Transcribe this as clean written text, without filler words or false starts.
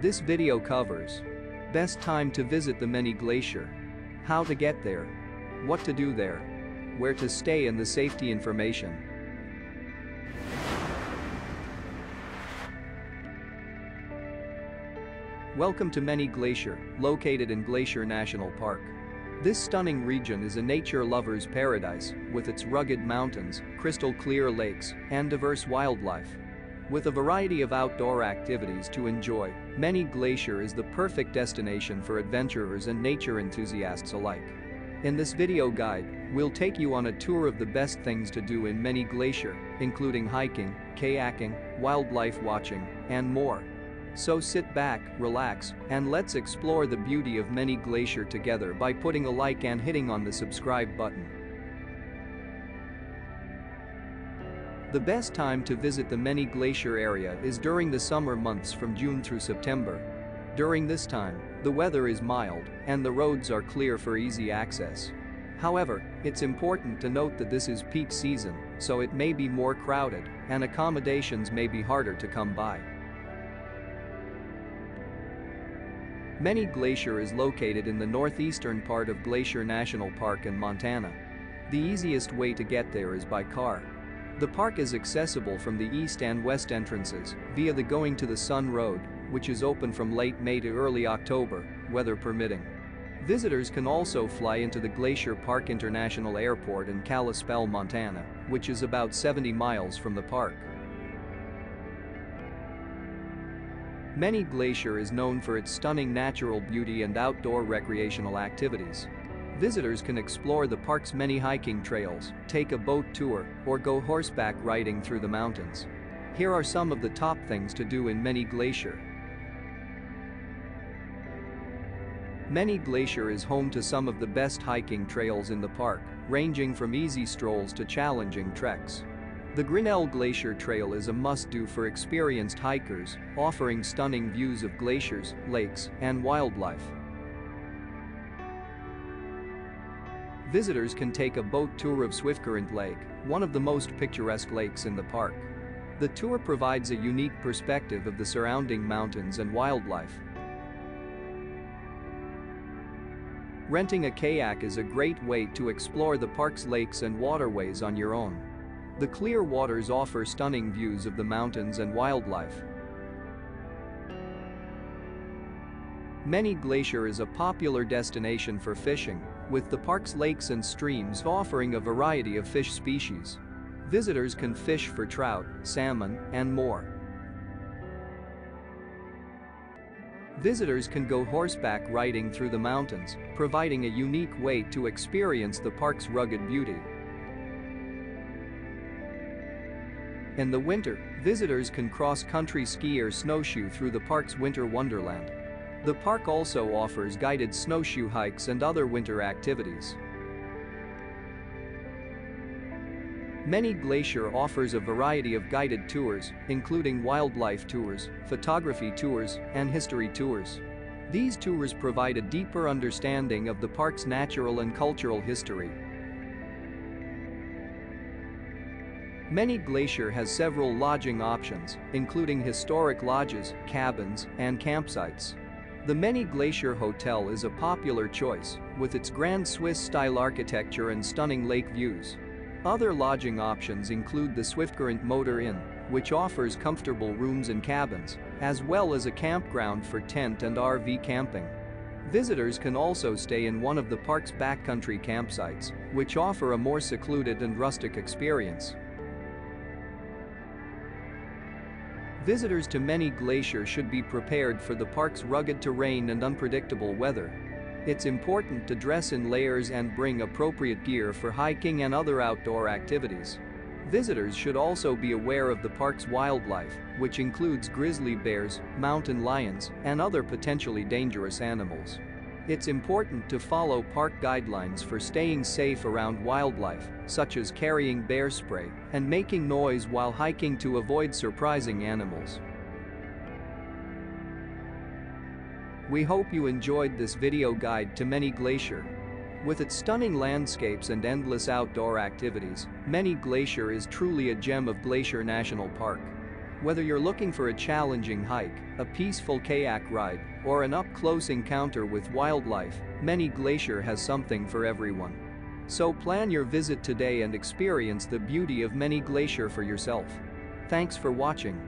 This video covers best time to visit the Many Glacier, how to get there, what to do there, where to stay and the safety information. Welcome to Many Glacier, located in Glacier National Park. This stunning region is a nature lover's paradise with its rugged mountains, crystal clear lakes, and diverse wildlife. With a variety of outdoor activities to enjoy, Many Glacier is the perfect destination for adventurers and nature enthusiasts alike. In this video guide, we'll take you on a tour of the best things to do in Many Glacier, including hiking, kayaking, wildlife watching, and more. So sit back, relax, and let's explore the beauty of Many Glacier together by putting a like and hitting on the subscribe button. The best time to visit the Many Glacier area is during the summer months from June through September. During this time, the weather is mild and the roads are clear for easy access. However, it's important to note that this is peak season, so it may be more crowded and accommodations may be harder to come by. Many Glacier is located in the northeastern part of Glacier National Park in Montana. The easiest way to get there is by car. The park is accessible from the east and west entrances via the Going to the Sun Road, which is open from late May to early October, weather permitting. Visitors can also fly into the Glacier Park International Airport in Kalispell, Montana, which is about 70 miles from the park. Many Glacier is known for its stunning natural beauty and outdoor recreational activities. Visitors can explore the park's many hiking trails, take a boat tour, or go horseback riding through the mountains. Here are some of the top things to do in Many Glacier. Many Glacier is home to some of the best hiking trails in the park, ranging from easy strolls to challenging treks. The Grinnell Glacier Trail is a must-do for experienced hikers, offering stunning views of glaciers, lakes, and wildlife. Visitors can take a boat tour of Swiftcurrent Lake, one of the most picturesque lakes in the park. The tour provides a unique perspective of the surrounding mountains and wildlife. Renting a kayak is a great way to explore the park's lakes and waterways on your own. The clear waters offer stunning views of the mountains and wildlife. Many Glacier is a popular destination for fishing, with the park's lakes and streams offering a variety of fish species. Visitors can fish for trout, salmon, and more. Visitors can go horseback riding through the mountains, providing a unique way to experience the park's rugged beauty. In the winter, visitors can cross-country ski or snowshoe through the park's winter wonderland. The park also offers guided snowshoe hikes and other winter activities. Many Glacier offers a variety of guided tours, including wildlife tours, photography tours, and history tours. These tours provide a deeper understanding of the park's natural and cultural history. Many Glacier has several lodging options, including historic lodges, cabins, and campsites. The Many Glacier Hotel is a popular choice, with its grand Swiss-style architecture and stunning lake views. Other lodging options include the Swiftcurrent Motor Inn, which offers comfortable rooms and cabins, as well as a campground for tent and RV camping. Visitors can also stay in one of the park's backcountry campsites, which offer a more secluded and rustic experience. Visitors to Many Glacier should be prepared for the park's rugged terrain and unpredictable weather. It's important to dress in layers and bring appropriate gear for hiking and other outdoor activities. Visitors should also be aware of the park's wildlife, which includes grizzly bears, mountain lions, and other potentially dangerous animals. It's important to follow park guidelines for staying safe around wildlife, such as carrying bear spray and making noise while hiking to avoid surprising animals. We hope you enjoyed this video guide to Many Glacier. With its stunning landscapes and endless outdoor activities, Many Glacier is truly a gem of Glacier National Park. Whether you're looking for a challenging hike, a peaceful kayak ride, or an up-close encounter with wildlife, Many Glacier has something for everyone. So plan your visit today and experience the beauty of Many Glacier for yourself. Thanks for watching.